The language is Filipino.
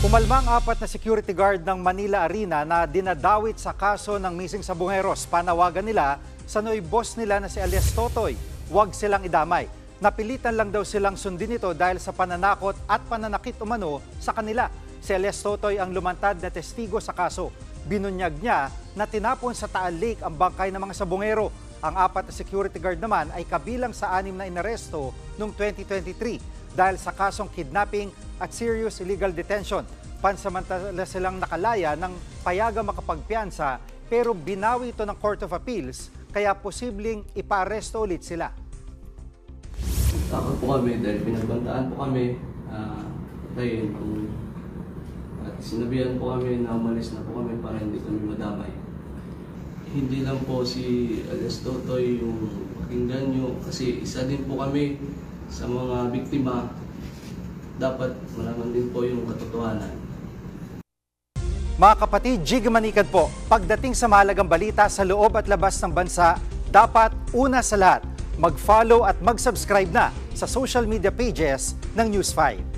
Pumalma ang 4 na security guard ng Manila Arena na dinadawit sa kaso ng missing Sabongeros. Panawagan nila sa Noy boss nila na si alias Totoy, huwag silang idamay. Napilitan lang daw silang sundin ito dahil sa pananakot at pananakit umano sa kanila. Si alias Totoy ang lumantad na testigo sa kaso. Binunyag niya na tinapon sa Taal Lake ang bangkay ng mga Sabongero. Ang 4 na security guard naman ay kabilang sa 6 na inaresto noong 2023 dahil sa kasong kidnapping at serious illegal detention. Pansamantala silang nakalaya ng payagang makapagpiyansa pero binawi ito ng Court of Appeals kaya posibleng ipa-aresto ulit sila. Takot po kami dahil pinagbantaan po kami tayin at sinabihan po kami na umalis na po kami para hindi kami madamay. Hindi lang po si alias Totoy yung pakinggan nyo kasi isa din po kami sa mga biktima. Dapat malaman din po yung katotohanan. Mga kapatid, Jig Manikad po, pagdating sa mahalagang balita sa loob at labas ng bansa, dapat una sa lahat, mag-follow at mag-subscribe na sa social media pages ng News 5.